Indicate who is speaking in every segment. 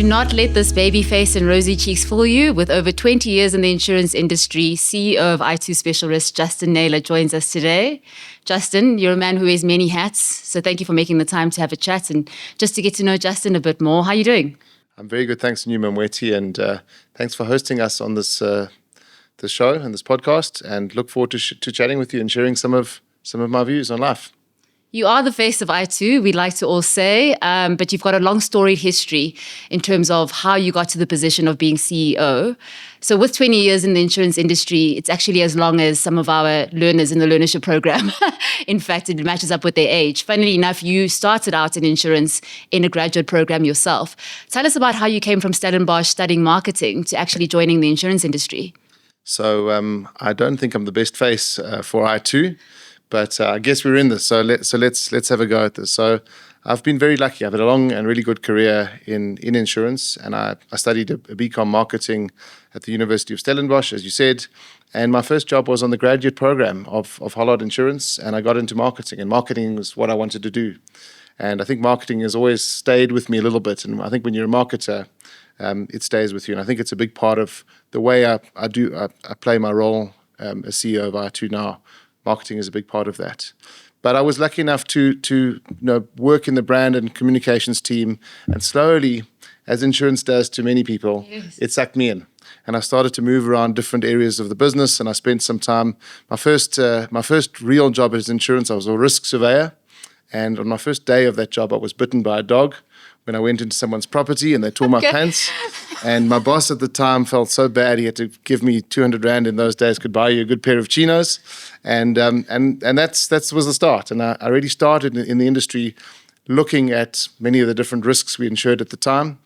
Speaker 1: Do not let this baby face and rosy cheeks fool you. With over 20 years in the insurance industry, CEO of iTOO Special Risk, Justin Naylor, joins us today. Justin, you're a man who wears many hats, so thank you for making the time to have a chat and just to get to know Justin a bit more. How are you doing?
Speaker 2: I'm very good, thanks to you, Mamoeti, and thanks for hosting us on this show and this podcast, and look forward to chatting with you and sharing some of my views on life.
Speaker 1: You are the face of iTOO, we'd like to all say, but you've got a long storied history in terms of how you got to the position of being CEO. So with 20 years in the insurance industry, it's actually as long as some of our learners in the learnership program. In fact, it matches up with their age. Funnily enough, you started out in insurance in a graduate program yourself. Tell us about how you came from Stellenbosch studying marketing to actually joining the insurance industry.
Speaker 2: So I don't think I'm the best face for iTOO. But I guess we're in this, so let's have a go at this. So I've been very lucky. I've had a long and really good career in insurance, and I studied a BCom marketing at the University of Stellenbosch, as you said. And my first job was on the graduate program of Hollard Insurance, and I got into marketing. And marketing was what I wanted to do. And I think marketing has always stayed with me a little bit. And I think when you're a marketer, it stays with you. And I think it's a big part of the way I play my role as CEO of iTOO now. Marketing is a big part of that. But I was lucky enough to work in the brand and communications team, and slowly, as insurance does to many people, yes, it sucked me in. And I started to move around different areas of the business, and I spent some time. My first real job as insurance, I was a risk surveyor. And on my first day of that job, I was bitten by a dog when I went into someone's property and they tore my pants. And my boss at the time felt so bad, he had to give me 200 Rand in those days, could buy you a good pair of chinos. And that was the start. And I really started in the industry looking at many of the different risks we insured at the time.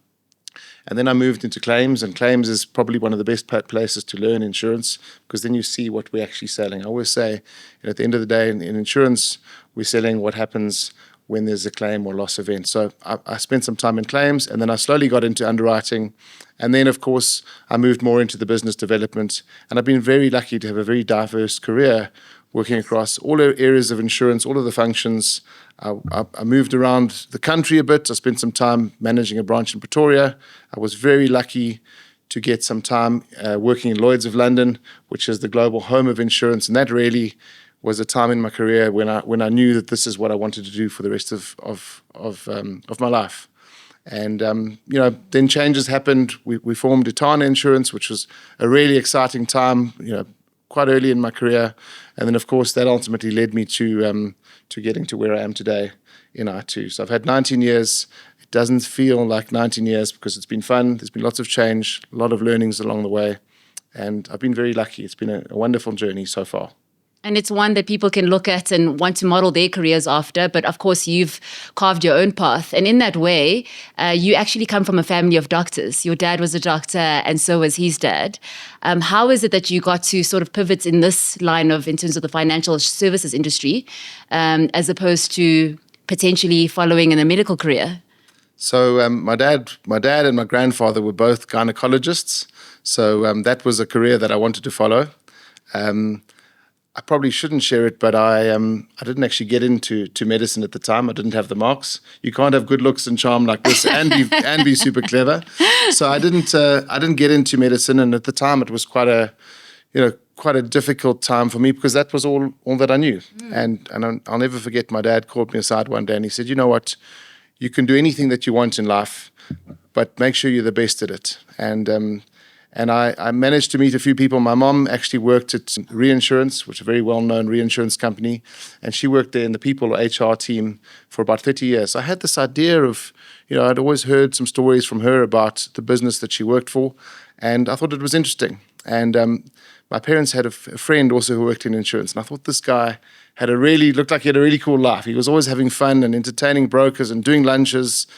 Speaker 2: And then I moved into claims, and claims is probably one of the best places to learn insurance, because then you see what we're actually selling. I always say, at the end of the day, in insurance, we're selling what happens when there's a claim or loss event. So I spent some time in claims, and then I slowly got into underwriting. And then, of course, I moved more into the business development. And I've been very lucky to have a very diverse career working across all areas of insurance, all of the functions. I moved around the country a bit. I spent some time managing a branch in Pretoria. I was very lucky to get some time working in Lloyd's of London, which is the global home of insurance. And that really was a time in my career when I knew that this is what I wanted to do for the rest of my life. And then changes happened. We formed Etana Insurance, which was a really exciting time, quite early in my career. And then, of course, that ultimately led me to getting to where I am today in iTOO. So I've had 19 years. It doesn't feel like 19 years because it's been fun. There's been lots of change, a lot of learnings along the way. And I've been very lucky. It's been a wonderful journey so far.
Speaker 1: And it's one that people can look at and want to model their careers after. But of course, you've carved your own path. And in that way, you actually come from a family of doctors. Your dad was a doctor, and so was his dad. How is it that you got to sort of pivot in this line in terms of the financial services industry, as opposed to potentially following in a medical career?
Speaker 2: So my dad and my grandfather were both gynecologists. So that was a career that I wanted to follow. I probably shouldn't share it, but I didn't actually get into medicine at the time. I didn't have the marks. You can't have good looks and charm like this and be super clever. So I didn't get into medicine, and at the time it was quite a difficult time for me, because that was all that I knew. And I'll never forget, my dad called me aside one day and he said, "You know what? You can do anything that you want in life, but make sure you're the best at it." And I managed to meet a few people. My mom actually worked at Reinsurance, which is a very well-known reinsurance company, and she worked there in the people or HR team for about 30 years. So I had this idea of, I'd always heard some stories from her about the business that she worked for, and I thought it was interesting. And my parents had a friend also who worked in insurance, and I thought this guy looked like he had a really cool life. He was always having fun and entertaining brokers and doing lunches,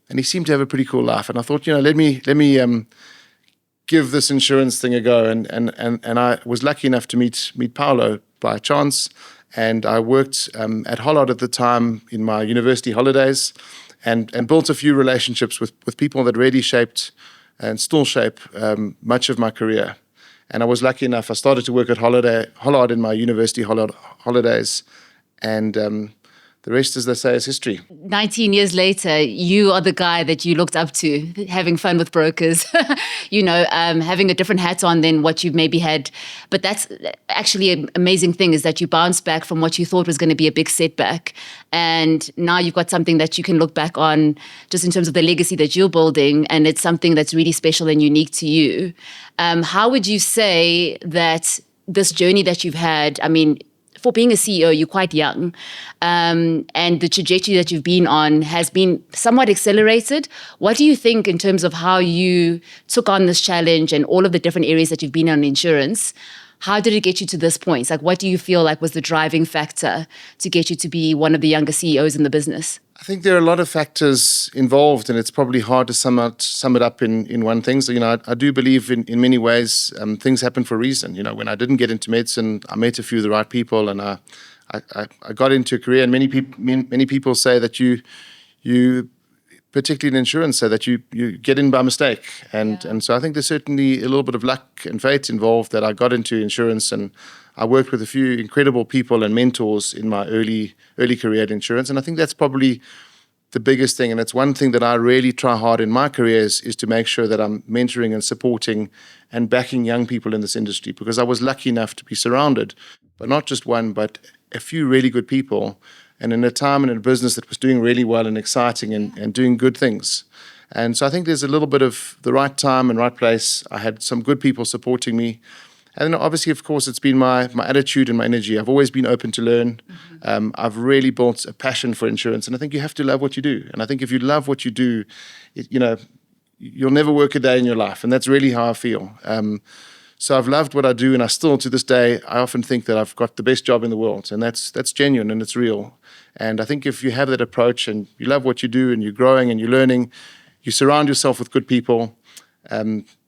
Speaker 2: and he seemed to have a pretty cool life. And I thought, let me give this insurance thing a go. And I was lucky enough to meet Paolo by chance. And I worked at Hollard at the time in my university holidays, and built a few relationships with people that really shaped and still shape much of my career. And I was lucky enough, I started to work at Hollard in my university holidays. And the rest, as they say, is history.
Speaker 1: 19 years later, you are the guy that you looked up to, having fun with brokers, having a different hat on than what you've maybe had. But that's actually an amazing thing, is that you bounced back from what you thought was going to be a big setback. And now you've got something that you can look back on just in terms of the legacy that you're building. And it's something that's really special and unique to you. How would you say that this journey that you've had, I mean, for being a CEO, you're quite young, and the trajectory that you've been on has been somewhat accelerated. What do you think in terms of how you took on this challenge and all of the different areas that you've been on insurance? How did it get you to this point? Like, what do you feel like was the driving factor to get you to be one of the younger CEOs in the business?
Speaker 2: I think there are a lot of factors involved, and it's probably hard to sum it up in one thing. So, I do believe in many ways things happen for a reason. When I didn't get into medicine, I met a few of the right people, and I got into a career. And many people say that you particularly in insurance, say that you get in by mistake. And so I think there's certainly a little bit of luck and fate involved that I got into insurance, and I worked with a few incredible people and mentors in my early career in insurance. And I think that's probably the biggest thing. And it's one thing that I really try hard in my career is to make sure that I'm mentoring and supporting and backing young people in this industry, because I was lucky enough to be surrounded, but not just one, but a few really good people. And in a time and in a business that was doing really well and exciting and doing good things. And so I think there's a little bit of the right time and right place. I had some good people supporting me. And then obviously, of course, it's been my attitude and my energy. I've always been open to learn. I've really built a passion for insurance. And I think you have to love what you do. And I think if you love what you do, you'll never work a day in your life. And that's really how I feel. So I've loved what I do. And I still, to this day, I often think that I've got the best job in the world. And that's genuine and it's real. And I think if you have that approach and you love what you do and you're growing and you're learning, you surround yourself with good people,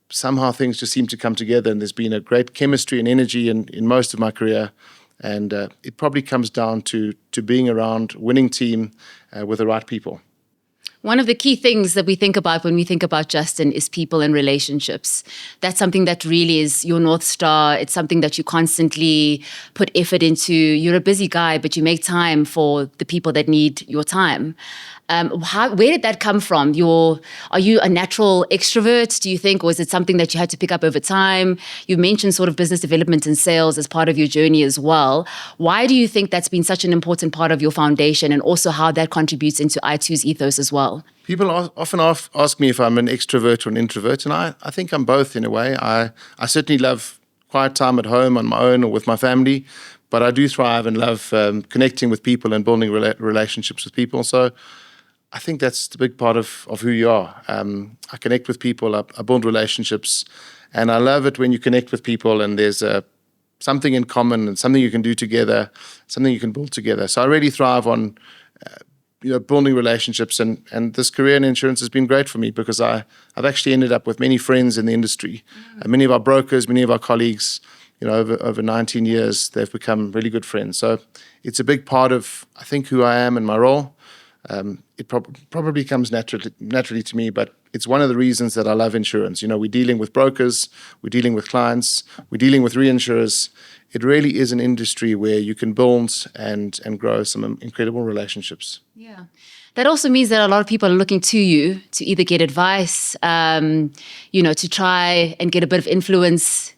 Speaker 2: somehow things just seem to come together, and there's been a great chemistry and energy in most of my career. And it probably comes down to being around a winning team with the right people.
Speaker 1: One of the key things that we think about when we think about Justin is people and relationships. That's something that really is your North Star. It's something that you constantly put effort into. You're a busy guy, but you make time for the people that need your time. Where did that come from? Are you a natural extrovert, do you think, or is it something that you had to pick up over time? You mentioned sort of business development and sales as part of your journey as well. Why do you think that's been such an important part of your foundation, and also how that contributes into iTOO's ethos as well?
Speaker 2: People often ask me if I'm an extrovert or an introvert, and I think I'm both in a way. I certainly love quiet time at home on my own or with my family, but I do thrive and love connecting with people and building relationships with people. So I think that's the big part of who you are. I connect with people, I build relationships, and I love it when you connect with people and there's something in common and something you can do together, something you can build together. So I really thrive on building relationships, and this career in insurance has been great for me because I've actually ended up with many friends in the industry. Many of our brokers, many of our colleagues, over 19 years, they've become really good friends. So it's a big part of, I think, who I am and my role. It probably comes naturally to me, but it's one of the reasons that I love insurance. We're dealing with brokers, we're dealing with clients, we're dealing with reinsurers. It really is an industry where you can build and grow some incredible relationships.
Speaker 1: Yeah. That also means that a lot of people are looking to you to either get advice, to try and get a bit of influence.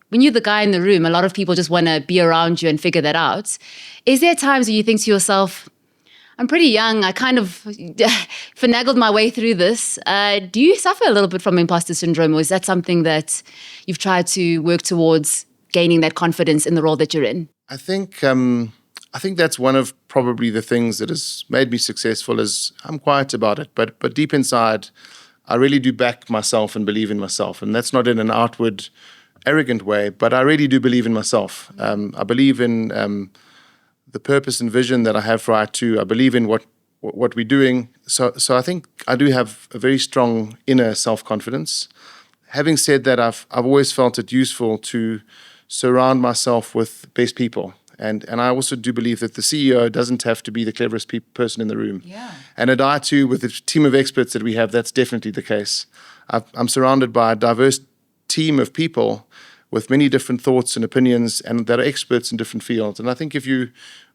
Speaker 1: When you're the guy in the room, a lot of people just want to be around you and figure that out. Is there times where you think to yourself, I'm pretty young, I kind of finagled my way through this. Do you suffer a little bit from imposter syndrome, or is that something that you've tried to work towards gaining that confidence in the role that you're in?
Speaker 2: I think that's one of probably the things that has made me successful is I'm quiet about it, but deep inside, I really do back myself and believe in myself. And that's not in an outward, arrogant way, but I really do believe in myself. I believe in the purpose and vision that I have for iTOO. I believe in what we're doing. So I think I do have a very strong inner self-confidence. Having said that, I've always felt it useful to surround myself with best people. And I also do believe that the CEO doesn't have to be the cleverest person in the room.
Speaker 1: Yeah.
Speaker 2: And at iTOO, with the team of experts that we have, that's definitely the case. I'm surrounded by a diverse team of people with many different thoughts and opinions, and that are experts in different fields. And I think if you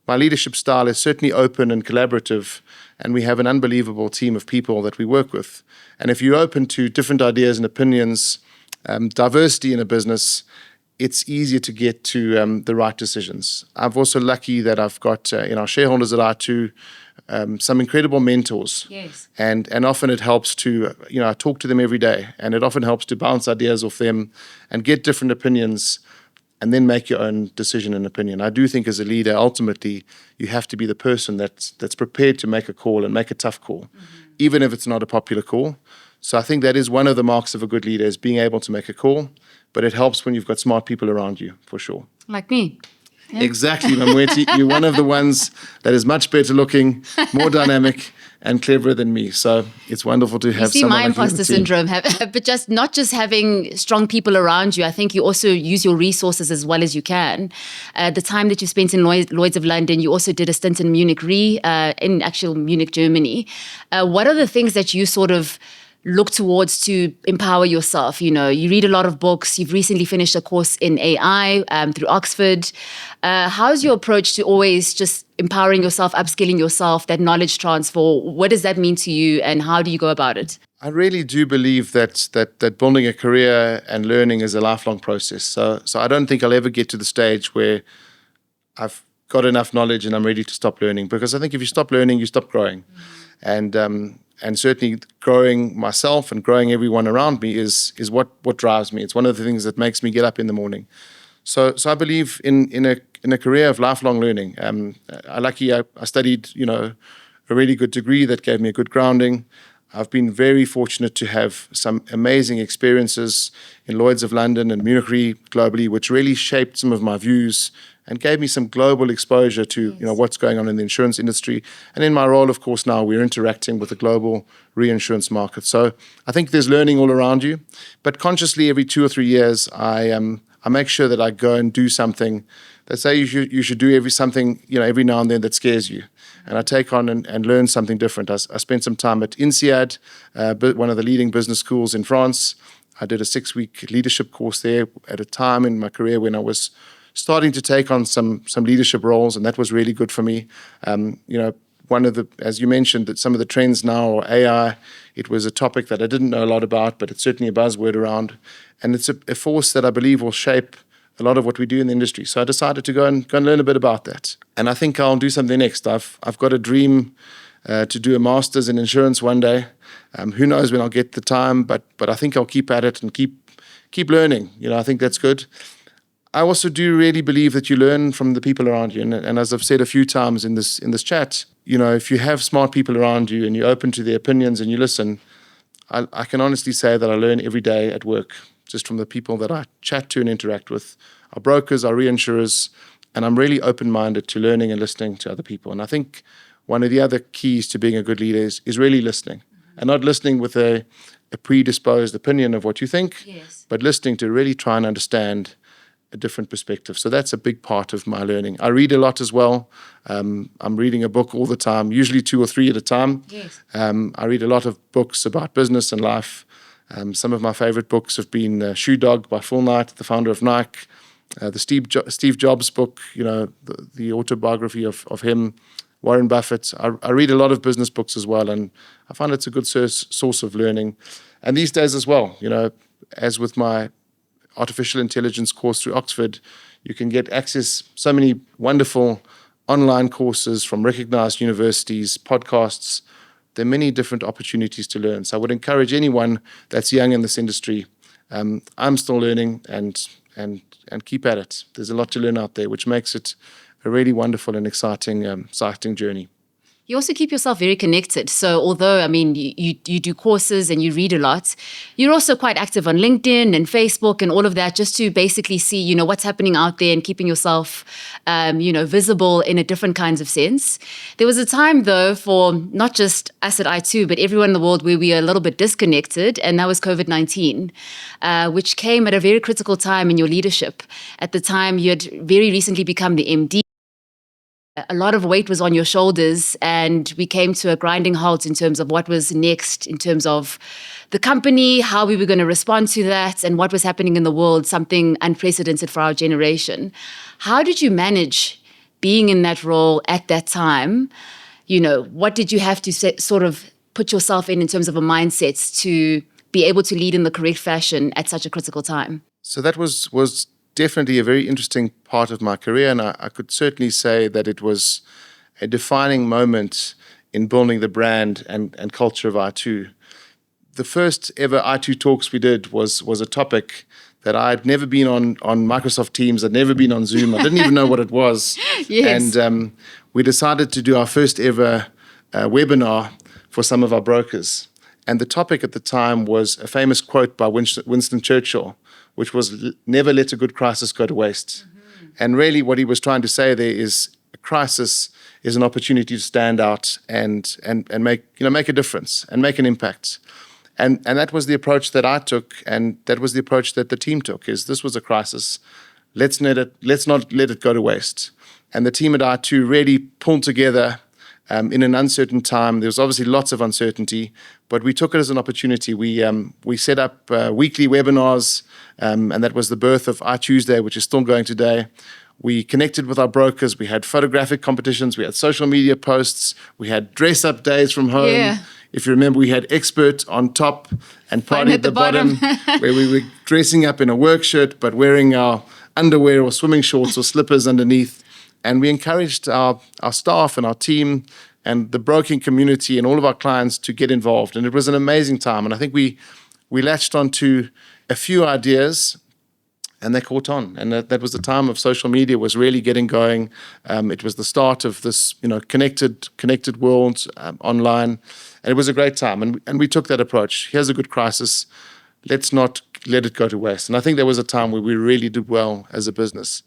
Speaker 2: my leadership style is certainly open and collaborative, and we have an unbelievable team of people that we work with. And if you're open to different ideas and opinions, diversity in a business, it's easier to get to the right decisions. I'm also lucky that I've got in our shareholders at iTOO some incredible mentors.
Speaker 1: Yes.
Speaker 2: And often it helps to, I talk to them every day, and it often helps to bounce ideas off them and get different opinions and then make your own decision and opinion. I do think as a leader, ultimately, you have to be the person that's prepared to make a call and make a tough call, even if it's not a popular call. So I think that is one of the marks of a good leader, is being able to make a call, but it helps when you've got smart people around you, for sure.
Speaker 1: Like me.
Speaker 2: Yeah. Exactly, Mamoeti. You're one of the ones that is much better looking, more dynamic, and cleverer than me. So it's wonderful to have.
Speaker 1: You see
Speaker 2: someone
Speaker 1: my
Speaker 2: like you on
Speaker 1: imposter
Speaker 2: the team.
Speaker 1: syndrome, but just not just having strong people around you. I think you also use your resources as well as you can. The time that you spent in Lloyd's of London, you also did a stint in Munich Re, in actual Munich, Germany. What are the things that you sort of look towards to empower yourself? You read a lot of books. You've recently finished a course in AI through Oxford. How's your approach to always just empowering yourself, upskilling yourself, that knowledge transfer? What does that mean to you, and how do you go about it?
Speaker 2: I really do believe that building a career and learning is a lifelong process. So I don't think I'll ever get to the stage where I've got enough knowledge and I'm ready to stop learning, because I think if you stop learning, you stop growing. And certainly growing myself and growing everyone around me is what drives me. It's one of the things that makes me get up in the morning. So I believe in a career of lifelong learning. I studied, a really good degree that gave me a good grounding. I've been very fortunate to have some amazing experiences in Lloyd's of London and Munich Re globally, which really shaped some of my views and gave me some global exposure to what's going on in the insurance industry. And in my role, of course, now we're interacting with the global reinsurance market. So I think there's learning all around you. But consciously, every 2 or 3 years, I make sure that I go and do something. They say you should do something every now and then that scares you. And I take on and learn something different. I spent some time at INSEAD, one of the leading business schools in France. I did a 6-week leadership course there at a time in my career when I was starting to take on some leadership roles, and that was really good for me. One of the, as you mentioned, that some of the trends now are AI. It was a topic that I didn't know a lot about, but it's certainly a buzzword around. And it's a force that I believe will shape a lot of what we do in the industry. So I decided to go and learn a bit about that. And I think I'll do something next. I've got a dream to do a master's in insurance one day. Who knows when I'll get the time, but I think I'll keep at it and keep learning. I think that's good. I also do really believe that you learn from the people around you. And as I've said a few times in this chat, if you have smart people around you and you're open to their opinions and you listen, I can honestly say that I learn every day at work, just from the people that I chat to and interact with, our brokers, our reinsurers, and I'm really open-minded to learning and listening to other people. And I think one of the other keys to being a good leader is really listening, and not listening with a predisposed opinion of what you think, but listening to really try and understand a different perspective. So that's a big part of my learning. I read a lot as well. I'm reading a book all the time, usually 2 or 3 at a time. I read a lot of books about business and life. Some of my favorite books have been Shoe Dog by Phil Knight, the founder of Nike, the Steve Jobs book, the autobiography of him, Warren Buffett. I read a lot of business books as well, and I find it's a good source of learning. And these days as well, as with my artificial intelligence course through Oxford, you can get access so many wonderful online courses from recognized universities, podcasts. There are many different opportunities to learn. So I would encourage anyone that's young in this industry. I'm still learning and keep at it. There's a lot to learn out there, which makes it a really wonderful and exciting journey.
Speaker 1: You also keep yourself very connected. So although, you do courses and you read a lot, you're also quite active on LinkedIn and Facebook and all of that, just to basically see, what's happening out there and keeping yourself, visible in a different kinds of sense. There was a time, though, for not just us at iTOO, but everyone in the world where we are a little bit disconnected, and that was COVID-19, which came at a very critical time in your leadership. At the time, you had very recently become the MD. A lot of weight was on your shoulders, and we came to a grinding halt in terms of what was next, in terms of the company, how we were going to respond to that, and what was happening in the world, something unprecedented for our generation. How did you manage being in that role at that time, what did you have to sort of put yourself in terms of a mindset to be able to lead in the correct fashion at such a critical time?
Speaker 2: So that was definitely a very interesting part of my career, and I could certainly say that it was a defining moment in building the brand and culture of iTOO. The first ever iTOO talks we did was a topic that I'd never been on Microsoft Teams. I'd never been on Zoom. I didn't even know what it was.
Speaker 1: Yes.
Speaker 2: And we decided to do our first ever webinar for some of our brokers. And the topic at the time was a famous quote by Winston Churchill, which was, "Never let a good crisis go to waste." Mm-hmm. And really what he was trying to say there is a crisis is an opportunity to stand out and make a difference and make an impact. And that was the approach that I took, and that was the approach that the team took. Is this was a crisis, let's not let it go to waste. And the team at iTOO really pulled together in an uncertain time. There was obviously lots of uncertainty, but we took it as an opportunity. We set up weekly webinars, and that was the birth of iTuesday, which is still going today. We connected with our brokers. We had photographic competitions. We had social media posts. We had dress-up days from home.
Speaker 1: Yeah.
Speaker 2: If you remember, we had expert on top and party at the bottom, where we were dressing up in a work shirt but wearing our underwear or swimming shorts or slippers underneath. And we encouraged our staff and our team and the broking community and all of our clients to get involved. And it was an amazing time. And I think we latched onto a few ideas, and they caught on. And that was the time of social media was really getting going. It was the start of this, connected world online. And it was a great time. And we took that approach. Here's a good crisis. Let's not let it go to waste. And I think there was a time where we really did well as a business.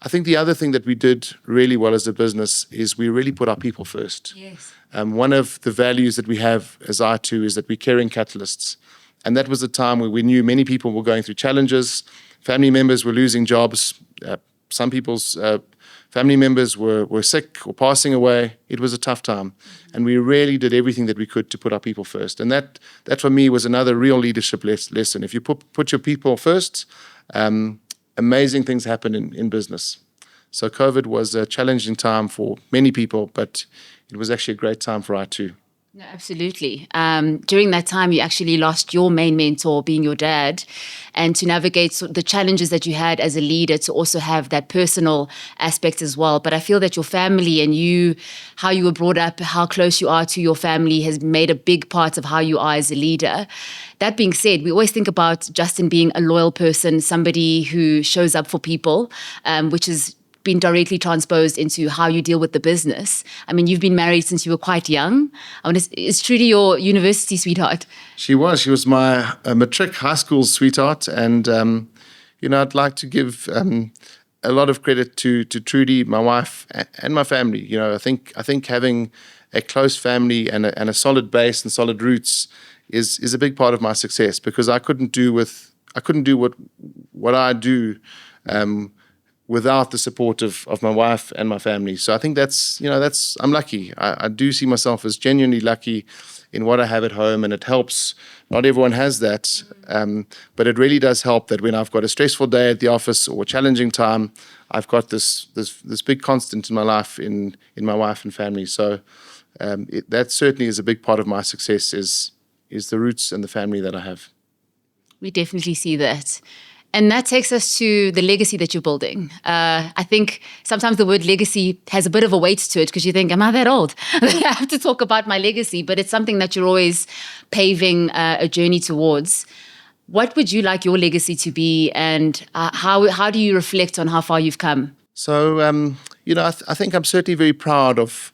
Speaker 2: I think the other thing that we did really well as a business is we really put our people first.
Speaker 1: Yes.
Speaker 2: One of the values that we have as iTOO is that we're caring catalysts. And that was a time where we knew many people were going through challenges. Family members were losing jobs. Some people's family members were sick or passing away. It was a tough time. Mm-hmm. And we really did everything that we could to put our people first. And that for me was another real leadership lesson. If you put your people first, amazing things happen in business. So COVID was a challenging time for many people, but it was actually a great time for iTOO.
Speaker 1: No, absolutely. During that time, you actually lost your main mentor, being your dad, and to navigate the challenges that you had as a leader, to also have that personal aspect as well. But I feel that your family and you, how you were brought up, how close you are to your family has made a big part of how you are as a leader. That being said, we always think about Justin being a loyal person, somebody who shows up for people, which is been directly transposed into how you deal with the business. I mean, you've been married since you were quite young. Is Trudy your university sweetheart?
Speaker 2: She was my matric high school sweetheart. And, I'd like to give a lot of credit to Trudy, my wife, and my family. I think having a close family and a solid base and solid roots is a big part of my success, because I couldn't do what I do without the support of my wife and my family. So I think I'm lucky. I do see myself as genuinely lucky in what I have at home, and it helps. Not everyone has that, but it really does help that when I've got a stressful day at the office or a challenging time, I've got this big constant in my life in my wife and family. So that certainly is a big part of my success is the roots and the family that I have.
Speaker 1: We definitely see that. And that takes us to the legacy that you're building. I think sometimes the word legacy has a bit of a weight to it, because you think, am I that old? I have to talk about my legacy, but it's something that you're always paving a journey towards. What would you like your legacy to be, and how do you reflect on how far you've come?
Speaker 2: So, I think I'm certainly very proud of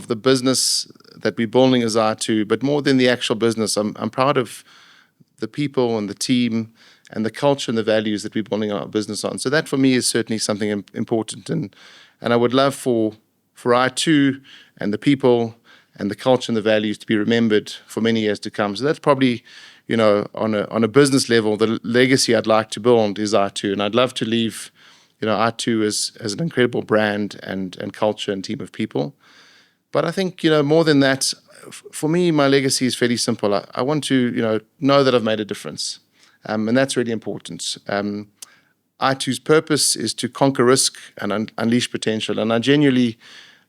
Speaker 2: the business that we're building as iTOO, but more than the actual business, I'm proud of the people and the team and the culture and the values that we're building our business on. So that for me is certainly something important. And I would love for iTOO and the people and the culture and the values to be remembered for many years to come. So that's probably, on a business level, the legacy I'd like to build is iTOO. And I'd love to leave, iTOO as an incredible brand and culture and team of people. But I think, more than that, for me, my legacy is fairly simple. I want to, know that I've made a difference. And that's really important. iTOO's purpose is to conquer risk and unleash potential. And I genuinely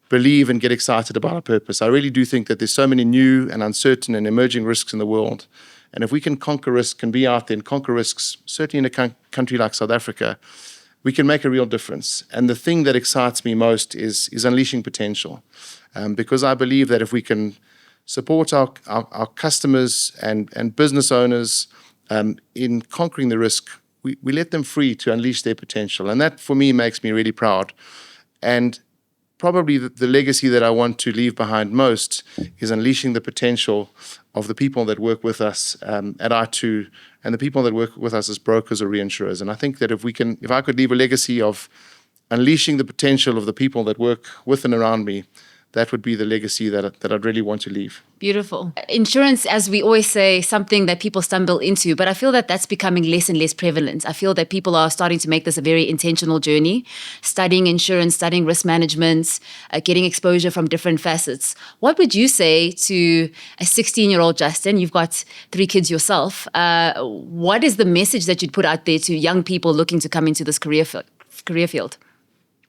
Speaker 2: believe and get excited about our purpose. I really do think that there's so many new and uncertain and emerging risks in the world. And if we can conquer risk and be out there and conquer risks, certainly in a country like South Africa, we can make a real difference. And the thing that excites me most is unleashing potential. Because I believe that if we can support our customers and business owners in conquering the risk, we let them free to unleash their potential. And that, for me, makes me really proud. And probably the legacy that I want to leave behind most is unleashing the potential of the people that work with us at iTOO and the people that work with us as brokers or reinsurers. And I think that if I could leave a legacy of unleashing the potential of the people that work with and around me, that would be the legacy that I'd really want to leave.
Speaker 1: Beautiful. Insurance, as we always say, something that people stumble into, but I feel that that's becoming less and less prevalent. I feel that people are starting to make this a very intentional journey, studying insurance, studying risk management, getting exposure from different facets. What would you say to a 16-year-old Justin? You've got 3 kids yourself. What is the message that you'd put out there to young people looking to come into this career field?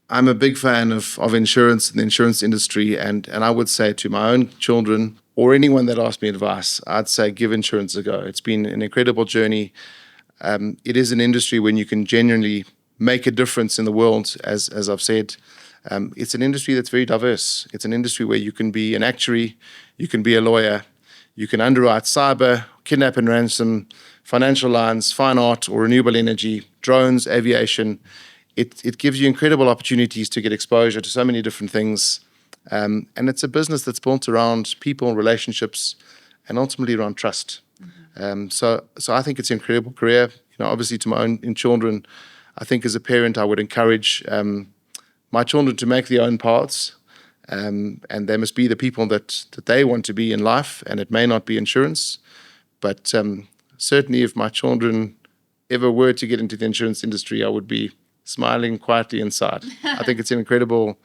Speaker 2: I'm a big fan of insurance and the insurance industry, and I would say to my own children or anyone that asks me advice, I'd say give insurance a go. It's been an incredible journey. It is an industry when you can genuinely make a difference in the world, as I've said. It's an industry that's very diverse. It's an industry where you can be an actuary, you can be a lawyer, you can underwrite cyber, kidnap and ransom, financial lines, fine art or renewable energy, drones, aviation. It gives you incredible opportunities to get exposure to so many different things. And it's a business that's built around people, relationships, and ultimately around trust. So I think it's an incredible career. Obviously to my own children, I think as a parent, I would encourage my children to make their own paths. And they must be the people that they want to be in life. And it may not be insurance. But certainly if my children ever were to get into the insurance industry, I would be smiling quietly inside. I think it's an incredible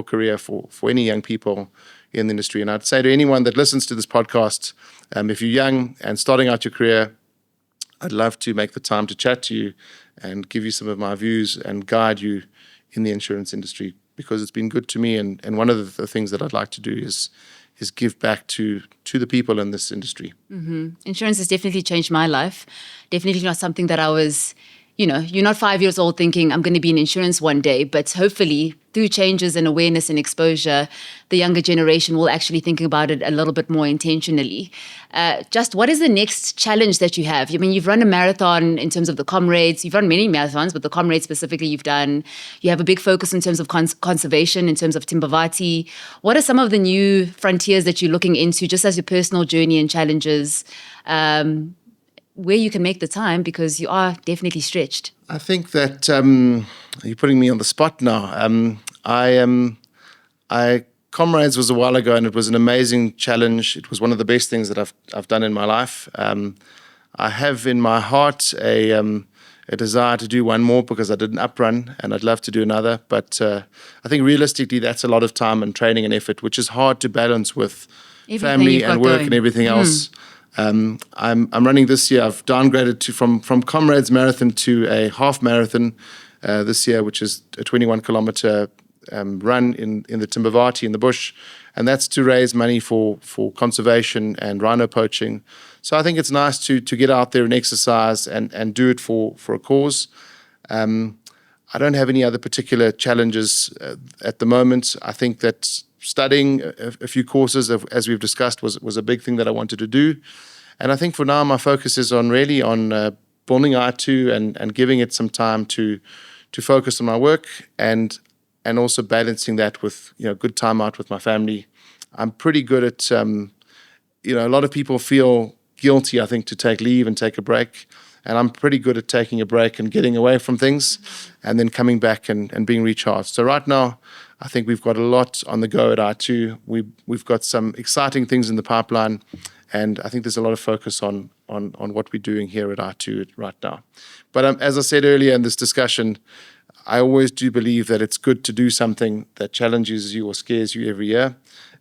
Speaker 2: career for any young people in the industry. And I'd say to anyone that listens to this podcast, if you're young and starting out your career, I'd love to make the time to chat to you and give you some of my views and guide you in the insurance industry, because it's been good to me. And one of the things that I'd like to do is give back to the people in this industry.
Speaker 1: Mm-hmm. Insurance has definitely changed my life. Definitely not something that I was... you're not 5 years old thinking I'm going to be in insurance one day, but hopefully through changes in awareness and exposure, the younger generation will actually think about it a little bit more intentionally. Just what is the next challenge that you have? I mean, you've run a marathon in terms of the comrades. You've run many marathons, but the comrades specifically you've done. You have a big focus in terms of conservation, in terms of Timbavati. What are some of the new frontiers that you're looking into just as your personal journey and challenges? Where you can make the time, because you are definitely stretched.
Speaker 2: I think that you're putting me on the spot now. Comrades was a while ago, and it was an amazing challenge. It was one of the best things that I've done in my life. I have in my heart a desire to do one more, because I did an uprun and I'd love to do another. But I think realistically, that's a lot of time and training and effort, which is hard to balance with family and work and everything else. I'm running this year. I've downgraded from Comrades Marathon to a half marathon this year, which is a 21-kilometer run in the Timbavati in the bush, and that's to raise money for conservation and rhino poaching. So I think it's nice to get out there and exercise and do it for a cause. I don't have any other particular challenges at the moment. I think that studying a few courses, as we've discussed, was a big thing that I wanted to do. And I think for now, my focus is on building iTOO and giving it some time to focus on my work and also balancing that with good time out with my family. I'm pretty good at, a lot of people feel guilty, I think, to take leave and take a break. And I'm pretty good at taking a break and getting away from things and then coming back and being recharged. So right now, I think we've got a lot on the go at iTOO. We've got some exciting things in the pipeline, and I think there's a lot of focus on what we're doing here at iTOO right now. But as I said earlier in this discussion, I always do believe that it's good to do something that challenges you or scares you every year.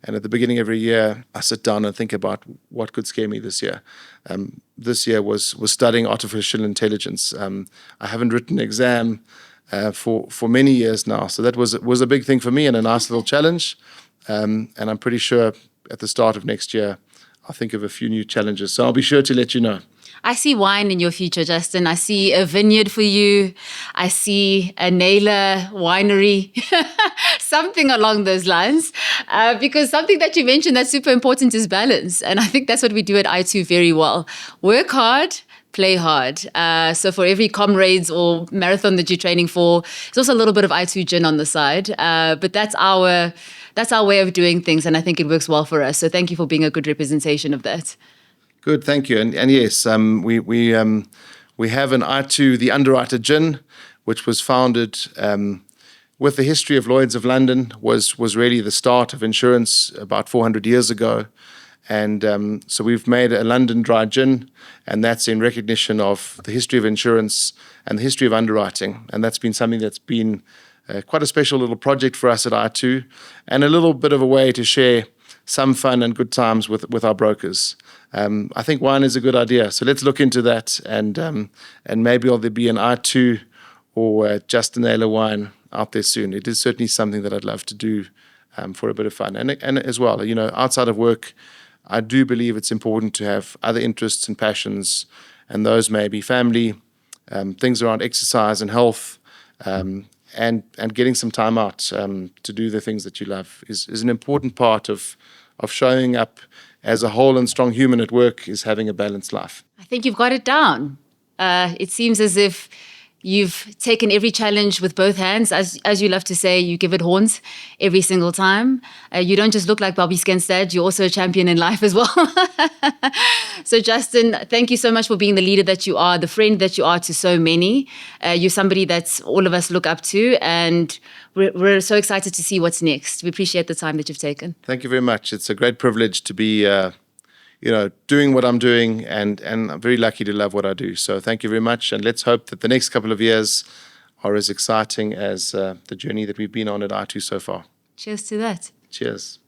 Speaker 2: And at the beginning of every year, I sit down and think about what could scare me this year. This year was studying artificial intelligence. I haven't written an exam for many years now, so that was a big thing for me and a nice little challenge. And I'm pretty sure at the start of next year, I'll think of a few new challenges. So I'll be sure to let you know.
Speaker 1: I see wine in your future, Justin. I see a vineyard for you. I see a Naylor winery, something along those lines. Because something that you mentioned that's super important is balance. And I think that's what we do at iTOO very well. Work hard, play hard. So for every comrades or marathon that you're training for, there's also a little bit of iTOO gin on the side. But that's our way of doing things. And I think it works well for us. So thank you for being a good representation of that.
Speaker 2: Good, thank you. And yes, we have an iTOO, the Underwriter Gin, which was founded with the history of Lloyd's of London, was really the start of insurance about 400 years ago. And so we've made a London dry gin, and that's in recognition of the history of insurance and the history of underwriting. And that's been something that's been quite a special little project for us at iTOO, and a little bit of a way to share some fun and good times with our brokers. I think wine is a good idea, so let's look into that, and maybe there'll be an iTOO or Justin Naylor wine out there soon. It is certainly something that I'd love to do for a bit of fun, and as well, outside of work, I do believe it's important to have other interests and passions, and those may be family, things around exercise and health, and getting some time out to do the things that you love is an important part of showing up as a whole and strong human at work, is having a balanced life.
Speaker 1: I think you've got it down. It seems as if you've taken every challenge with both hands. As you love to say, you give it horns every single time. You don't just look like Bobby Skenstad, you're also a champion in life as well. So Justin, thank you so much for being the leader that you are, the friend that you are to so many. You're somebody that all of us look up to, and we're so excited to see what's next. We appreciate the time that you've taken.
Speaker 2: Thank you very much. It's a great privilege to be doing what I'm doing, and I'm very lucky to love what I do. So thank you very much, and let's hope that the next couple of years are as exciting as the journey that we've been on at iTOO so far.
Speaker 1: Cheers to that.
Speaker 2: Cheers.